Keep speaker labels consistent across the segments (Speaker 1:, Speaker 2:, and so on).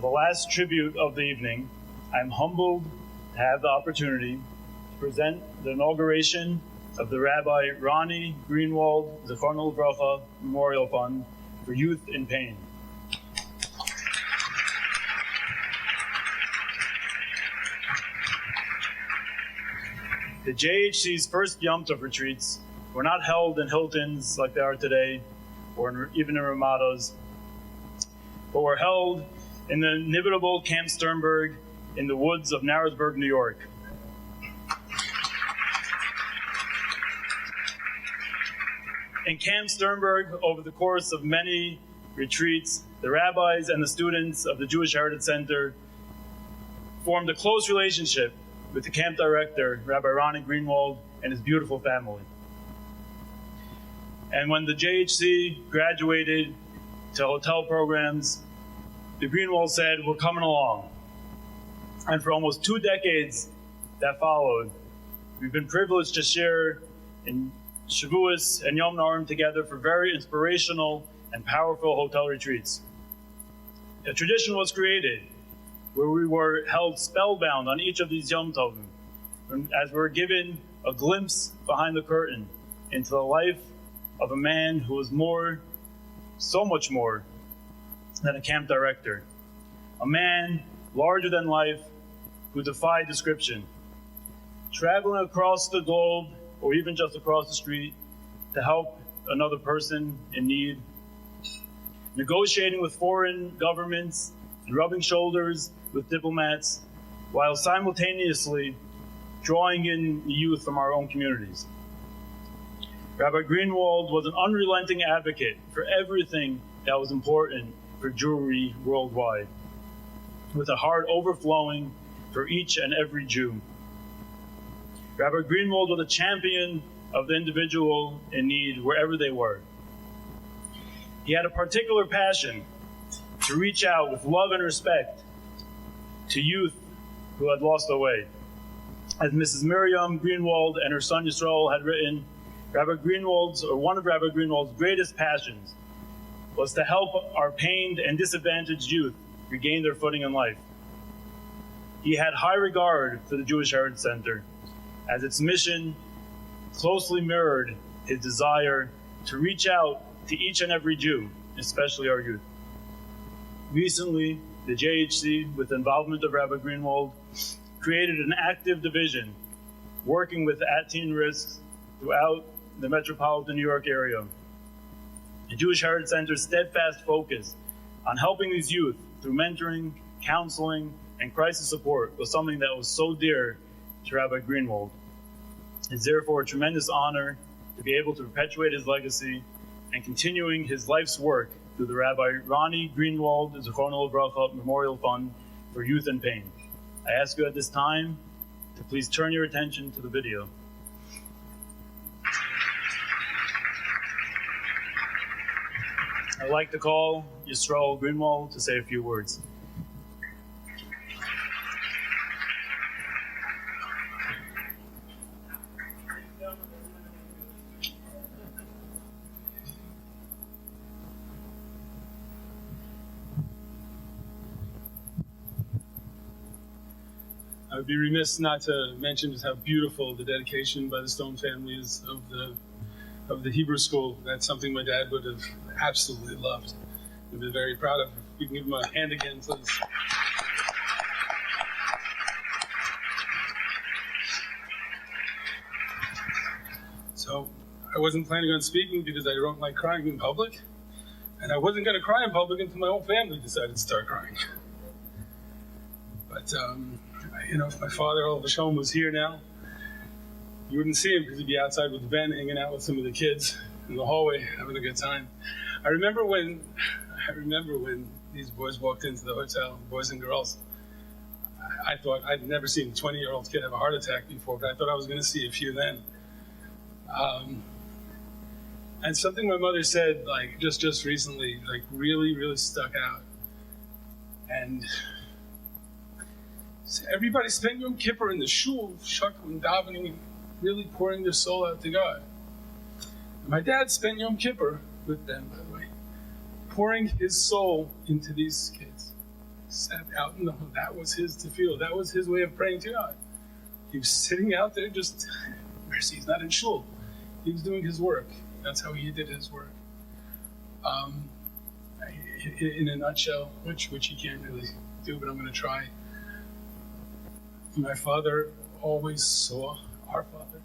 Speaker 1: the last tribute of the evening, I'm humbled to have the opportunity to present the inauguration of the Rabbi Ronnie Greenwald Zichrono Livracha Memorial Fund for Youth in Pain. The JHC's first Yom Tov retreats were not held in Hiltons like they are today, or even in Ramadas, but were held in the inimitable Camp Sternberg in the woods of Narrowsburg, New York. In Camp Sternberg, over the course of many retreats, the rabbis and the students of the Jewish Heritage Center formed a close relationship with the camp director, Rabbi Ronnie Greenwald, and his beautiful family. And when the JHC graduated to hotel programs, the Greenwald said, "We're coming along." And for almost 2 decades that followed, we've been privileged to share in Shavuos and Yom Narim together for very inspirational and powerful hotel retreats. A tradition was created where we were held spellbound on each of these Yom Tovim, as we were given a glimpse behind the curtain into the life of a man who was more, so much more, than a camp director. A man larger than life who defied description, traveling across the globe or even just across the street to help another person in need, negotiating with foreign governments and rubbing shoulders with diplomats, while simultaneously drawing in the youth from our own communities. Rabbi Greenwald was an unrelenting advocate for everything that was important for Jewry worldwide, with a heart overflowing for each and every Jew. Rabbi Greenwald was a champion of the individual in need wherever they were. He had a particular passion to reach out with love and respect to youth who had lost their way. As Mrs. Miriam Greenwald and her son Yisrael had written, one of Rabbi Greenwald's greatest passions was to help our pained and disadvantaged youth regain their footing in life. He had high regard for the Jewish Heritage Center, as its mission closely mirrored his desire to reach out to each and every Jew, especially our youth. Recently, the JHC, with the involvement of Rabbi Greenwald, created an active division working with at-teen risks throughout the metropolitan New York area. The Jewish Heritage Center's steadfast focus on helping these youth through mentoring, counseling, and crisis support was something that was so dear to Rabbi Greenwald. It's therefore a tremendous honor to be able to perpetuate his legacy and continuing his life's work through the Rabbi Ronnie Greenwald Zichrono Livracha Memorial Fund for Youth in Pain. I ask you at this time to please turn your attention to the video. I'd like to call Yisrael Greenwald to say a few words.
Speaker 2: I would be remiss not to mention just how beautiful the dedication by the Stone family is of the Hebrew school. That's something my dad would have absolutely loved. We'd be very proud of. If we can give him a hand again, please. So I wasn't planning on speaking because I don't like crying in public. And I wasn't going to cry in public until my whole family decided to start crying. But, if my father, Al Vashom, was here now, you wouldn't see him because he'd be outside with Ben, hanging out with some of the kids in the hallway, having a good time. I remember when these boys walked into the hotel, boys and girls. I thought I'd never seen a 20-year-old kid have a heart attack before, but I thought I was going to see a few then. And something my mother said, just recently, really, really stuck out. And everybody spent Yom Kippur in the shul, shakal and davening, and really pouring their soul out to God. My dad spent Yom Kippur with them, by the way, pouring his soul into these kids. sat out in the hall. That was his tefillah. That was his way of praying to God. He was sitting out there just, mercy, he's not in shul. He was doing his work. That's how he did his work. In a nutshell, which he can't really do, but I'm going to try. My father always saw, our father,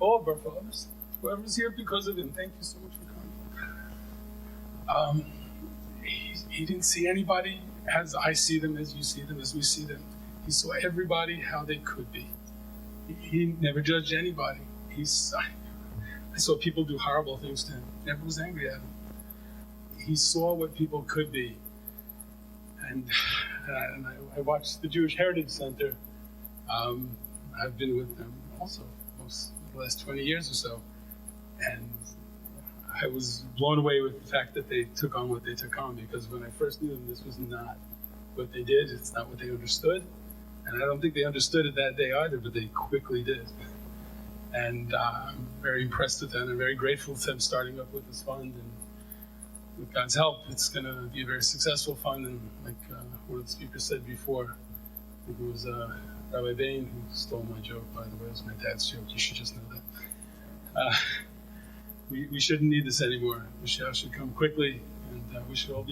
Speaker 2: all of our fathers, whoever's here because of him, thank you so much for coming. He didn't see anybody as I see them, as you see them, as we see them. He saw everybody how they could be. He never judged anybody. I saw people do horrible things to him. Never was angry at him. He saw what people could be. And I watched the Jewish Heritage Center. I've been with them also most of the last 20 years or so. And I was blown away with the fact that they took on what they took on, because when I first knew them, this was not what they did. It's not what they understood. And I don't think they understood it that day either, but they quickly did. And I'm very impressed with that. I'm very grateful to them starting up with this fund. And with God's help, it's going to be a very successful fund. And like one of the speakers said before, I think it was Rabbi Bain who stole my joke, by the way. It was my dad's joke. You should just know that. We shouldn't need this anymore. Mashiach should come quickly. And we should all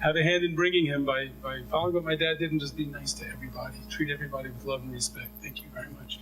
Speaker 2: have a hand in bringing him by following what my dad did and just be nice to everybody. Treat everybody with love and respect. Thank you very much.